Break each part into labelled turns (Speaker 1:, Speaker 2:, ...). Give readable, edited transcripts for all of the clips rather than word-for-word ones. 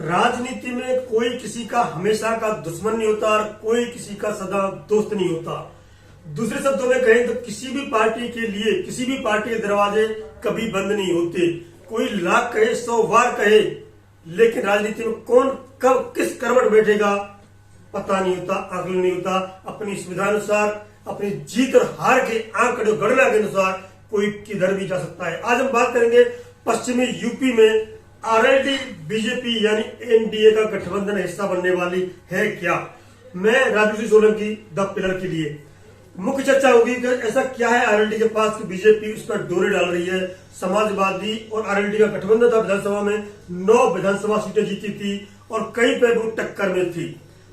Speaker 1: राजनीति में कोई किसी का हमेशा का दुश्मन नहीं होता और कोई किसी का सदा दोस्त नहीं होता। दूसरे शब्दों में कहें तो किसी भी पार्टी के लिए किसी भी पार्टी के दरवाजे कभी बंद नहीं होते। कोई लाख कहे 100 बार कहे, लेकिन राजनीति में कौन कब किस करवट बैठेगा पता नहीं होता, आकलन नहीं होता। अपनी सुविधानुसार अपनी जीत और हार के आंकड़े गणना के अनुसार कोई किधर भी जा सकता है। आज हम बात करेंगे पश्चिमी यूपी में आरएलडी बीजेपी यानी एनडीए का गठबंधन हिस्सा बनने वाली है क्या। मैं राजू सोलंकी द पिलर के लिए मुख्य चर्चा होगी कि ऐसा क्या है आरएलडी के पास कि बीजेपी उस पर डोरे डाल रही है। समाजवादी और आरएलडी का गठबंधन था, विधानसभा में 9 विधानसभा सीटें जीती थी और कई पे वो टक्कर में थी।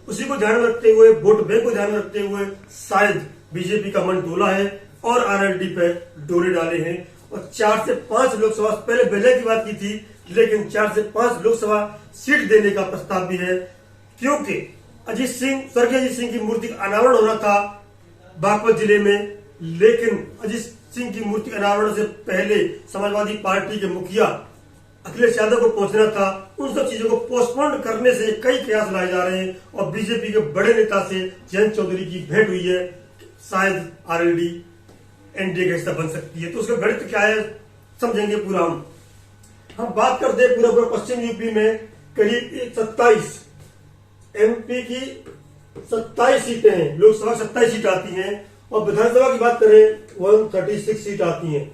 Speaker 1: उसी को ध्यान में रखते हुए, वोट बैंक को ध्यान में रखते हुए शायद बीजेपी का मन डोला है और आरएलडी पे डोरे डाले हैं। और 4 से 5 लोकसभा, पहले विलय की बात की थी, लेकिन 4 से 5 लोकसभा सीट देने का प्रस्ताव भी है, क्योंकि स्वर्गीय अजीत सिंह की मूर्ति का अनावरण होना था बागपत जिले में, लेकिन अजीत सिंह की मूर्ति अनावरण से पहले समाजवादी पार्टी के मुखिया अखिलेश यादव को पहुंचना था। उन सब चीजों को पोस्टपोन करने से कई प्रयास लाए जा रहे हैं और बीजेपी के बड़े नेता से जयंत चौधरी की भेंट हुई है। शायद आरएलडी एनडीए का हिस्सा बन सकती है, तो उसका गणित क्या है समझेंगे पूरा। हम बात करते हैं पूरा पश्चिम यूपी में करीब 27 एमपी की 27 सीटें हैं, लोकसभा 27 सीट आती हैं और विधानसभा की बात करें 136 सीट आती हैं।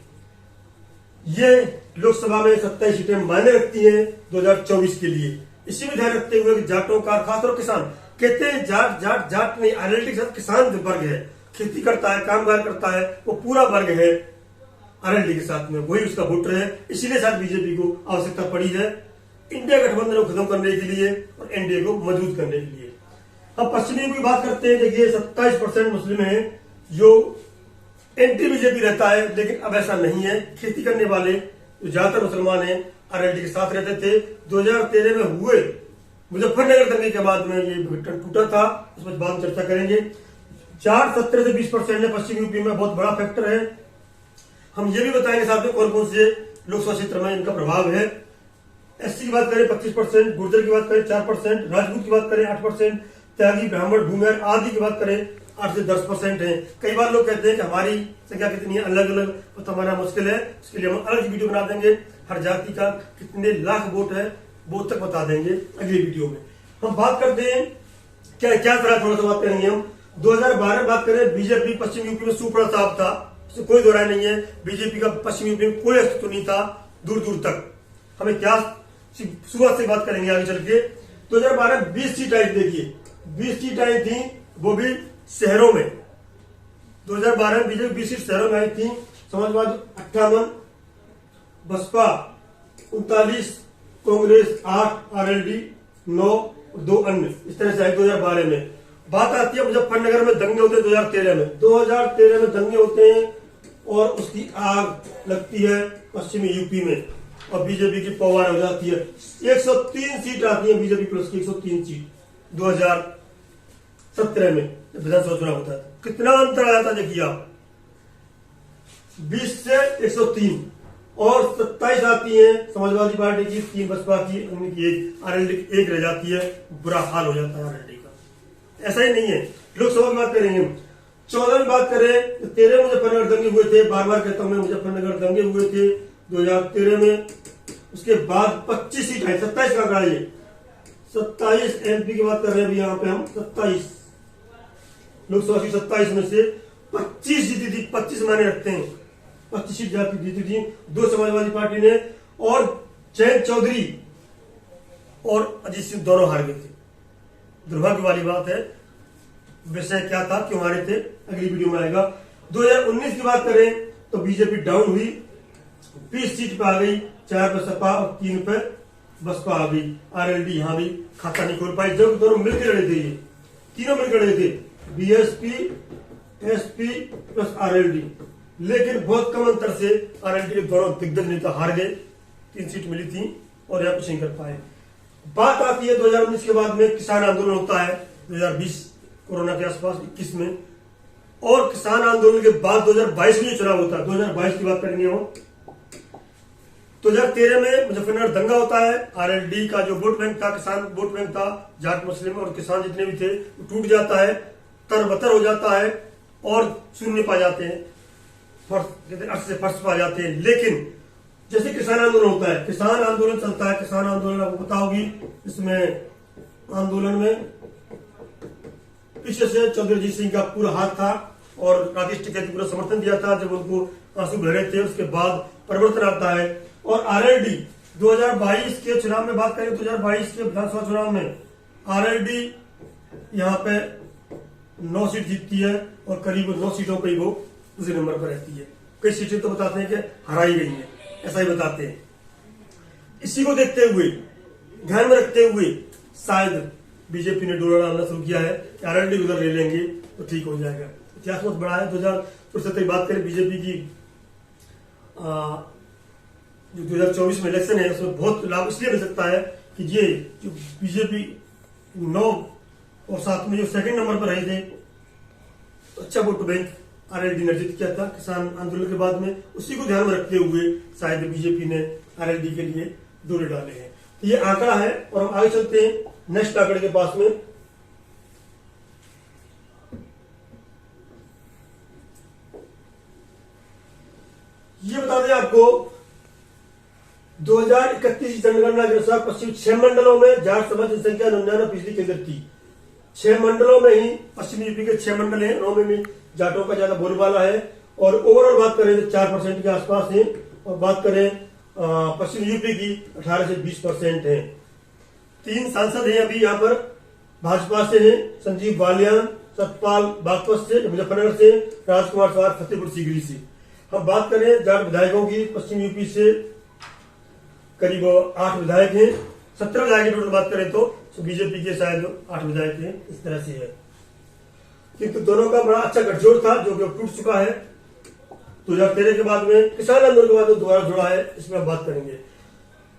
Speaker 1: ये लोकसभा में 27 सीटें मायने रखती हैं 2024 के लिए। इसी में ध्यान रखते हुए जाटों का, खासतौर किसान, कहते हैं जाट नहीं, आरएलडी के साथ किसान वर्ग है, खेती करता है, कामगार करता है, वो पूरा वर्ग है आरएलडी के साथ में, वही उसका वोटर है। इसीलिए शायद बीजेपी को आवश्यकता पड़ी है इंडिया गठबंधन को खत्म करने के लिए और एनडीए को मजबूत करने के लिए। हम पश्चिमी की बात करते हैं। देखिए 27% मुस्लिम है जो एंटी बीजेपी रहता है, लेकिन अब ऐसा नहीं है। खेती करने वाले जो ज्यादातर मुसलमान हैं आरएलडी के साथ रहते थे। 2013 में हुए मुजफ्फरनगर दंगे के बाद में ये गठबंधन टूटा था, उस पर बाद में चर्चा करेंगे। 17 से 20% है पश्चिमी यूपी में, बहुत बड़ा फैक्टर है। हम ये भी बताएंगे साथ में कौन कौन से लोकसभा क्षेत्र में इनका प्रभाव है। एससी की बात करें 25%, गुर्जर की बात करें 4%, राजपूत की बात करें 8%, त्यागी, ब्राह्मण, भूमिहार आदि की बात करें 8 से 10% है। कई बार लोग कहते हैं कि हमारी संख्या कितनी है, अलग अलग बताना मुश्किल है, उसके लिए हम अलग वीडियो बना देंगे। हर जाति का कितने लाख वोट है वो तक बता देंगे अगली वीडियो में। हम बात करते हैं क्या क्या तरह, थोड़ा सा बात करेंगे हम। 2012 बात करें, बीजेपी पश्चिम यूपी में सुपड़ा साहब था, इससे कोई दो राय नहीं है। बीजेपी का पश्चिम यूपी में कोई अस्तित्व नहीं था दूर दूर तक। हम इतिहास शुरुआत से बात करेंगे आगे चल के। 2012 20 सीट आई, देखिए 20 सीट आई थी, वो भी शहरों में। 2012 में बीजेपी 20 सीट शहरों में आई थी। समाजवादी 58, बसपा 39, कांग्रेस 8, आरएलडी 9 और 2 अन्य, इस तरह से आई 2012 में। बात आती है मुजफ्फरनगर में दंगे होते हैं 2013 में। 2013 में दंगे होते हैं और उसकी आग लगती है पश्चिमी यूपी में और बीजेपी की पवार हो जाती है। 103 सीट आती है बीजेपी प्लस की, 103 सीट 2017 में विधानसभा चुनाव होता है। कितना अंतर आया था देखिए आप, 20 से 103 और 27 आती है समाजवादी पार्टी की, 3 बसपा की, अन्य की 1, आरएलडी की 1 रह जाती है। बुरा हाल हो जाता है आरएलडी का। ऐसा ही नहीं है। लोकसभा की बात करेंगे 14 में बात करें तो 13 मुजफ्फरनगर दंगे हुए थे। बार बार कहता हूं मैं, मुजफ्फरनगर दंगे हुए थे 2013 में। उसके बाद 25 सीट है, 27 का आंकड़ा ये, 27 एमपी की बात कर रहे हैं अभी यहाँ पे हम। 27 लोकसभा सीट 27 में से 25 जीती थी, 25 माने रखते हैं, 25 सीट जीती थी 2 समाजवादी पार्टी ने, और जयंत चौधरी और अजीत सिंह दोनों हार गए थे। दुर्भाग्य वाली बात है। विषय क्या था, क्यों हारे थे, अगली वीडियो में आएगा। 2019 की बात करें तो बीजेपी डाउन हुई, 20 सीट पे आ गई, 4 पे सपा और 3 पे बसपा आ गई। आरएलडी यहां भी खाता नहीं खोल पाई, जब दोनों मिलकर लड़े थे, ये तीनों मिलकर लड़े थे, बीएसपी, एसपी प्लस आरएलडी, लेकिन बहुत कम अंतर से आरएलडी के दोनों दिग्गज नेता हार गए। 3 सीट मिली थी और यहाँ कुछ नहीं कर पाए। बात आती है 2019 के बाद में किसान आंदोलन होता है 2020 कोरोना के आसपास 21 में, और किसान आंदोलन के बाद 2022 में चुनाव होता है। 2022 की बात करेंगे हम। 2013 में मुजफ्फरनगर दंगा होता है। आरएलडी का जो वोट बैंक था, किसान वोट बैंक था, जाट मुस्लिम और किसान जितने भी थे, वो टूट जाता है, तरबतर हो जाता है और शून्य पा जाते हैं, अर्थ से फर्श पा जाते हैं। लेकिन जैसे किसान आंदोलन होता है, किसान आंदोलन चलता है, किसान आंदोलन आपको पता होगी, इसमें आंदोलन में पीछे से चौधरी अजीत सिंह का पूरा हाथ था और राकेश टिकैत पूरा समर्थन दिया था जब उनको आंसू बह रहे थे। उसके बाद परिवर्तन आता है और आरएलडी 2022 के चुनाव में बात करें, 2022 के विधानसभा चुनाव में आरएलडी यहाँ पे 9 सीट जीतती है और करीब 9 सीटों पर वो दूसरे नंबर पर रहती है। कई सीटें तो बताते हैं कि हराई गई है, ऐसा ही बताते हैं। इसी को देखते हुए, ध्यान में रखते हुए शायद बीजेपी ने डोला डालना शुरू किया है कि आरएलडी उधर ले लेंगे तो ठीक हो जाएगा। इतिहास बहुत बड़ा है। 2000 की बात करें, बीजेपी की जो 2024 में इलेक्शन है उसमें बहुत लाभ इसलिए मिल सकता है कि ये जो बीजेपी 9 और 7 में जो सेकंड नंबर पर रहे थे, तो अच्छा वोट बैंक आरएलडी ने अर्जित किया था किसान आंदोलन के बाद में। उसी को ध्यान में रखते हुए शायद बीजेपी ने आरएलडी के लिए डोले डाले हैं। तो ये आंकड़ा है और हम आगे चलते हैं नेक्स्ट आंकड़े के पास में। ये बता दें आपको 2031 जनगणना के अनुसार पश्चिम 6 मंडलों में जाट समाज जनसंख्या 99% के अंदर थी। 6 मंडलों में ही, पश्चिमी यूपी के 6 मंडल हैं, 9 में जाटों का ज्यादा बोलबाला है और ओवरऑल बात करें तो 4% के आसपास है और बात करें पश्चिम यूपी की 18 से 20% है। 3 सांसद हैं अभी यहाँ पर भाजपा से हैं, संजीव बालियान सतपाल बागपत से, मुजफ्फरनगर से, राजकुमार सवार फतेहपुर सीकरी से। हम बात करें जाट विधायकों की, पश्चिम यूपी से करीब 8 विधायक हैं, 17 विधायक की टोटल बात करें तो बीजेपी के शायद 8 विधायक हैं, इस तरह से है। किंतु दोनों का बड़ा अच्छा गठजोड़ था जो कि टूट चुका है 2013 के बाद में। किसान आंदोलन के बाद दोबारा जुड़ा है, इसमें हम बात करेंगे।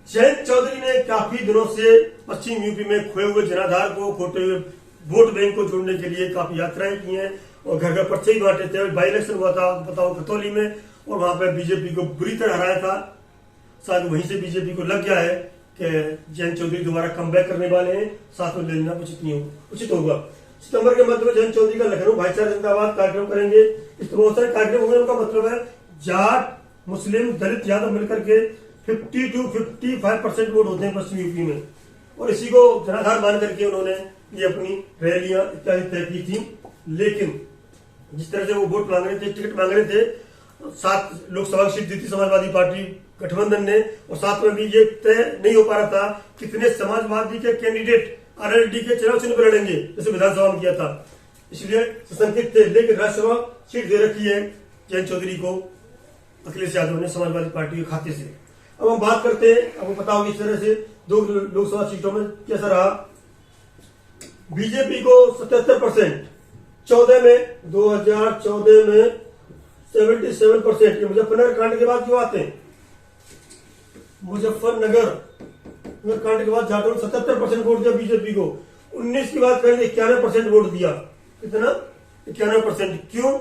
Speaker 1: जयंत चौधरी ने काफी दिनों से पश्चिम यूपी में खोए हुए जनाधार को, खोटे हुए वोट बैंक को जोड़ने के लिए काफी यात्राएं की हैं और घर घर पर्चे ही बांटे थे। बाई इलेक्शन हुआ था बताओ खतौली में और वहां पर बीजेपी को बुरी तरह हराया था। शायद वहीं से बीजेपी को लग गया है कि जयंत चौधरी दोबारा कम बैक करने वाले हैं, साथ में लेना उचित होगा। सितंबर के मध्य में जयंत चौधरी का लखनऊ भाईचारा जिंदाबाद कार्यक्रम करेंगे। इस तरह बहुत सारे कार्यक्रम होंगे। उनका मतलब है जाट मुस्लिम दलित यादव मिलकर के 50 to 55% वोट होते हैं पश्चिम यूपी में और इसी को जनाधार मान करके उन्होंने ये अपनी रैलियां इत्यादि तय की थी। लेकिन जिस तरह से वो वोट मांग रहे थे, टिकट मांग रहे थे, 7 लोकसभा सीट दी थी समाजवादी पार्टी गठबंधन ने और साथ में भी ये तय नहीं हो पा रहा था कितने समाजवादी के कैंडिडेट आरएलडी के चुनाव चिन्ह पर लड़ेंगे जैसे विधानसभा में किया था, इसलिए सशंकित थे। लेकिन राज्यसभा सीट दे रखी है जयंत चौधरी को अखिलेश यादव ने समाजवादी पार्टी के खाते से। अब हम बात करते हैं, आपको पता होगी इस तरह से 2 लोकसभा सीटों में कैसा रहा। बीजेपी को 77%, 2014 में 77%। ये मुजफ्फरनगर कांड के बाद क्यों आते हैं? मुजफ्फरनगर कांड के बाद जाटों ने 77% वोट दिया बीजेपी को। 19 की बात करें 91% वोट दिया। कितना? 91%। क्यों?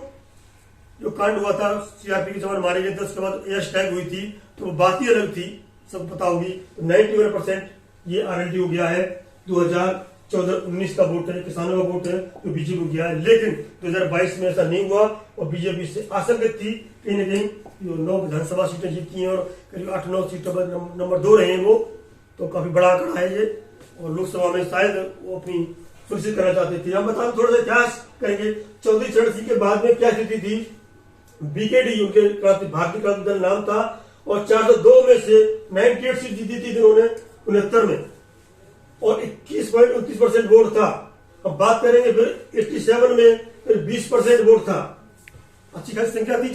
Speaker 1: जो कांड हुआ था, सीआरपी के जवान मारे गए थे, उसके बाद एयर स्ट्राइक हुई थी, तो बात ही अलग थी, सब पता होगी। 91% ये आरएलडी हो गया है। 2014-19 का वोट है, किसानों का वोट है, तो बीजेपी को गया है। लेकिन 2022 में ऐसा नहीं हुआ और बीजेपी से आशंकित थी कहीं न कहीं 9 विधानसभा सीटें जीती हैं और करीब 8-9 सीटों पर नंबर 2 रहे हैं वो, तो काफी बड़ा आंकड़ा है ये। और लोकसभा में शायद वो अपनी सुनिश्चित करना चाहते थे। हम बता थोड़ा सा इतिहास करेंगे। चौधरी चरण सिंह के बाद में क्या स्थिति थी? बीकेडी उनके भारतीय क्रांति दल नाम था और 402 में से 98 सीट जीती थी जिन्होंने 69 में और 21.29% वोट था। अब बात करेंगे फिर 87 में फिर 20% वोट था। अच्छी खासी संख्या थी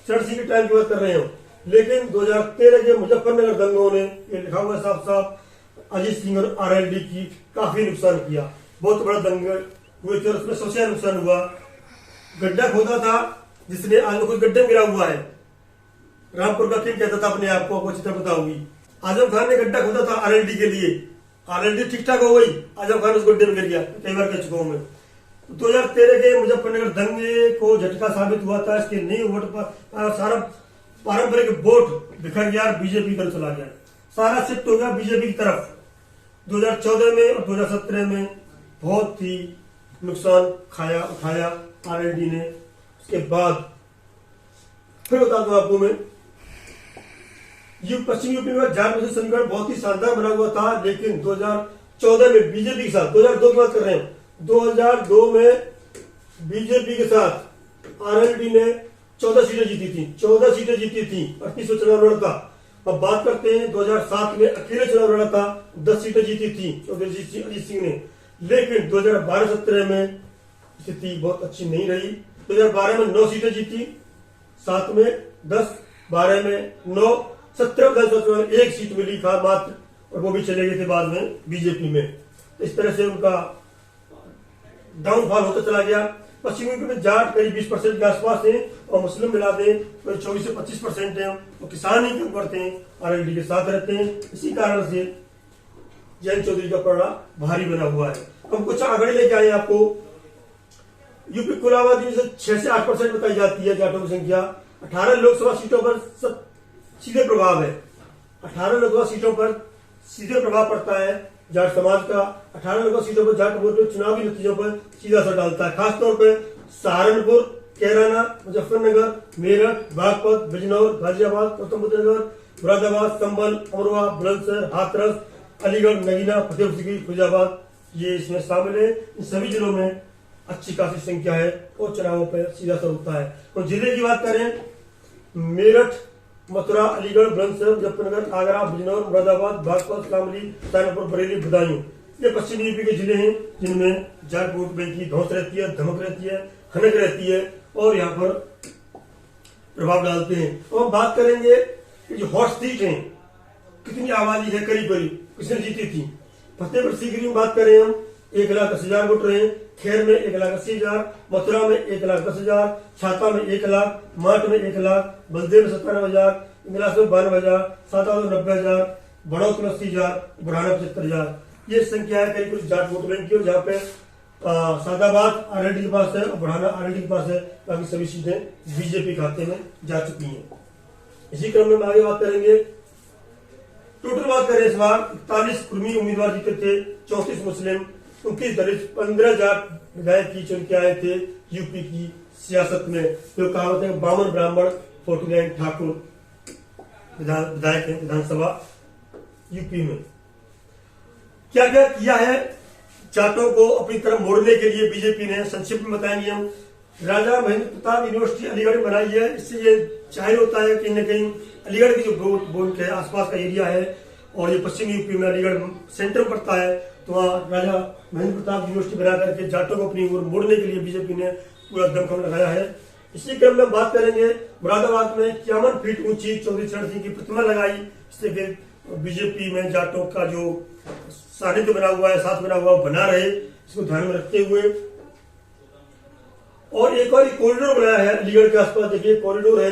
Speaker 1: चरण सिंह के टाइम की बात कर रहे हैं। लेकिन 2013 के मुजफ्फरनगर दंगों ने, ये लिखा हुआ साफ साफ, अजीत सिंह और आरएलडी की काफी नुकसान किया। बहुत बड़ा दंगे हुए थे और उसमें सबसे नुकसान हुआ। गड्ढा खोदा था जिसने आज कुछ गड्ढे में गिरा हुआ है। रामपुर का किंग कहता था अपने आप को, आपको अच्छी तरह पता होगी। आजम खान ने गड्ढा खोदा था आरएलडी के लिए, आरएलडी ठीक ठाक हो गई, आजम खान उस गड्ढे में गिर गया। कई बार कह चुका हूं मैं। 2013 के मुजफ्फरनगर दंगे को झटका साबित हुआ था। इसके नहीं वोट पर सारा पारंपरिक वोट बिखर गया, बीजेपी की तरफ चला गया, सारा शिफ्ट हो गया बीजेपी की तरफ। 2014 में और 2017 में बहुत ही नुकसान उठाया आरएलडी ने। उसके बाद फिर बता दूं आपको मैं, पश्चिम यूपी में जाट मुस्लिम समीकरण बहुत ही शानदार बना हुआ था, लेकिन 2014 में बीजेपी के साथ, 2002 की बात कर रहे हैं, 2002 में बीजेपी के साथ आरएलडी ने 14 सीटें जीती थी, 14 सीटें जीती थी, 38 में चुनाव लड़ा था। अब बात करते हैं 2007 में अकेले चुनाव लड़ा था, 10 सीटें जीती थी अजीत सिंह ने। लेकिन 2012-17 में स्थिति बहुत अच्छी नहीं रही। 2012 में 9 सीटें जीती, 7 में 10, 12 में 9, 17 विधानसभा में 1 सीट मिली था मात्र, और वो भी चले गए थे बाद में बीजेपी में। इस तरह से उनका डाउनफॉल होता चला गया। पश्चिम यूपी में जाट करीब 20% के आसपास है, और मुस्लिम मिला दें तो 24 से 25% है। वो किसान ही कम करते हैं, आरएलडी के साथ रहते हैं। इसी कारण से जयंत चौधरी का पलड़ा भारी बना हुआ है। हम कुछ आंकड़े लेके आए आपको। यूपी कुल आबादी से 6 से 8% बताई जाती है जाटों की संख्या। 18 लोकसभा सीटों पर सीधे प्रभाव है, 18 लोकसभा सीटों पर सीधे प्रभाव पड़ता है जाट समाज का। 18 लोकसभा सीटों पर जाट वोट चुनावी नतीजों पर सीधा असर डालता है। खासतौर पर सहारनपुर, कैराना, मुजफ्फरनगर, मेरठ, बागपत, बिजनौर, गाजियाबाद, गौतमबुद्धनगर, मुरादाबाद, संभल, अमरोहा, बुलंदशहर, हाथरस, अलीगढ़, नगीना, फतेहपुर सीकरी, फिरोजाबाद, ये इसमें शामिल है। इन सभी जिलों में अच्छी खासी संख्या है और चुनावों पर सीधा असर होता है। तो जिले की बात करें, मेरठ, मथुरा, अलीगढ़, बुलंदशहर, मुजफ्फरनगर, आगरा, बिजनौर, मुरादाबाद, बागपत, शामली, सहारनपुर, बरेली, बदायूं, ये पश्चिमी यूपी के जिले हैं जिनमें जाट वोट बैंक की धौंस रहती है, धमक रहती है, हनक रहती है और यहाँ पर प्रभाव डालते हैं। तो हम बात करेंगे कि जो हॉट सीट है, कितनी आबादी है, करीब करीब किसने जीती थी। फतेहपुर सीकरी में बात करें हम, 1,10,000 वोट रहे। खैर में 1,80,000, मथुरा में 1,10,000, छाता में 1,00,000, माट में 1,00,000, बलदेव में 57,000, इंगलास में 92,000, साता में 90,000, बड़ौत में 80,000, बुढ़ाना में 75,000। ये संख्या है करीब कुछ जाट वोट बैंक की। और जहाँ पे सादाबाद आरएलडी के पास है और बुढ़ाना आरएलडी के पास है, बाकी सभी सीटें बीजेपी खाते में जा चुकी हैं। इसी क्रम में हम आगे बात करेंगे। टोटल बात करें इस बार 41 कुर्मी उम्मीदवार जीते थे, 34 मुस्लिम, 29 दलित, 15 जाट विधायक की चुन के आए थे यूपी की सियासत में। जो कहावत है, बामन ब्राह्मण 49 ठाकुर विधायक है विधानसभा यूपी में। क्या क्या किया है जाटों को अपनी तरफ मोड़ने के लिए बीजेपी ने, संक्षिप्त में बताएंगे हम। राजा महेंद्र प्रताप यूनिवर्सिटी अलीगढ़ में बनाई है। इससे ये जाहिर होता है कहीं न कहीं अलीगढ़ की जो बोर्ड के आसपास का एरिया है और ये पश्चिमी यूपी में अलीगढ़ सेंटर में पड़ता है, तो वहाँ राजा महेंद्र प्रताप यूनिवर्सिटी बना करके जाटों को अपनी ओर मोड़ने के लिए बीजेपी ने पूरा दमखम लगाया है। इसी क्रम में बात करेंगे, मुरादाबाद में 51 फीट ऊंची चौधरी चरण सिंह की प्रतिमा लगाई। इससे फिर बीजेपी में जाटों का जो सानिध्य बना हुआ है, साथ बना हुआ बना रहे, इसको ध्यान में रखते हुए। और एक और कॉरिडोर बनाया है अलीगढ़ के आसपास। देखिए कॉरिडोर है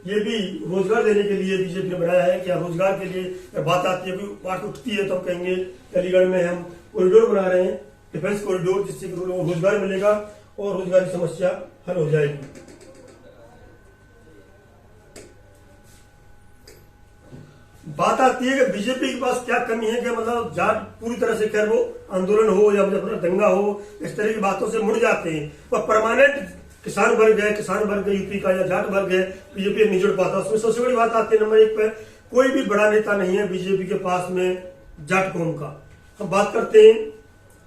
Speaker 1: ये भी रोजगार देने के लिए बीजेपी ने बनाया है। क्या रोजगार के लिए बात आती है, बात उठती है तो हम कहेंगे अलीगढ़ में हम कॉरिडोर बना रहे हैं, डिफेंस कॉरिडोर, जिससे रोजगार मिलेगा और रोजगार की समस्या हल हो जाएगी। बात आती है कि बीजेपी के पास क्या कमी है कि मतलब जाट पूरी तरह से, खैर वो आंदोलन हो या दंगा हो, इस तरह की बातों से मुड़ जाते हैं। पर परमानेंट किसान वर्ग है यूपी का या जाट वर्ग है, बीजेपी नहीं जुड़ पाता। उसमें सबसे बड़ी बात आती है नंबर 1 पे, कोई भी बड़ा नेता नहीं है बीजेपी के पास में जाट कौम का। हम बात करते हैं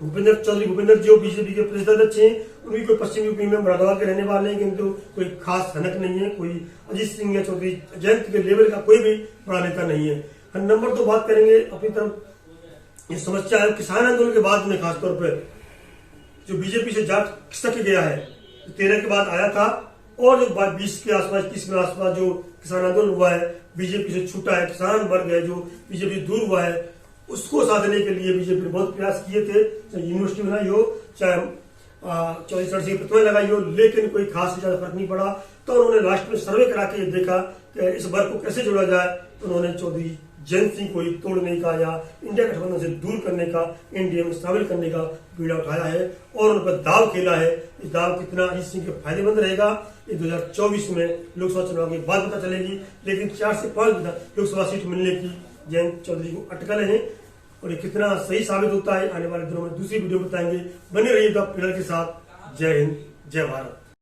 Speaker 1: भूपेंद्र चौधरी, भूपेंद्र जो बीजेपी के प्रदेश अध्यक्ष हैं, उनकी कोई पश्चिम यूपी में मुरादाबाद के रहने वाले हैं, किंतु कोई खास हनक नहीं है। कोई अजीत सिंह या चौधरी जयंत के लेवल का कोई भी बड़ा नेता नहीं है। हम नंबर 2 बात करेंगे अपनी तरफ, ये समस्या है किसान आंदोलन के बाद में, खासतौर पर जो बीजेपी से जाट खिसक गया है, 13 के बाद आया था, और जो 20 के आसपास, 21 के आसपास जो किसान आंदोलन हुआ है, बीजेपी से छूटा है, किसान वर्ग है जो बीजेपी दूर हुआ है, उसको साधने के लिए बीजेपी ने बहुत प्रयास किए थे। चाहे यूनिवर्सिटी बनाई हो, चाहे चौधरी चरण सिंह की प्रतिमा लगाई हो, लेकिन कोई खास ज्यादा फर्क नहीं पड़ा। तो उन्होंने लास्ट में सर्वे करा के देखा कि इस वर्ग को कैसे जोड़ा जाए, तो उन्होंने चौधरी जयंत सिंह को ही तोड़ने का या इंडिया गठबंधन से दूर करने का, एनडीए में शामिल करने का बीड़ा उठाया है और उन पर दाव खेला है। इस दाव कितना इस सिंह के फायदेमंद रहेगा ये 2024 में लोकसभा चुनाव के बाद पता चलेगी। लेकिन 4 से 5 लोकसभा सीट मिलने की जयंत चौधरी को अटकल है और ये कितना सही साबित होता है आने वाले दिनों में दूसरी वीडियो बताएंगे। बने रहिएगा पिलर के साथ। जय हिंद, जय भारत।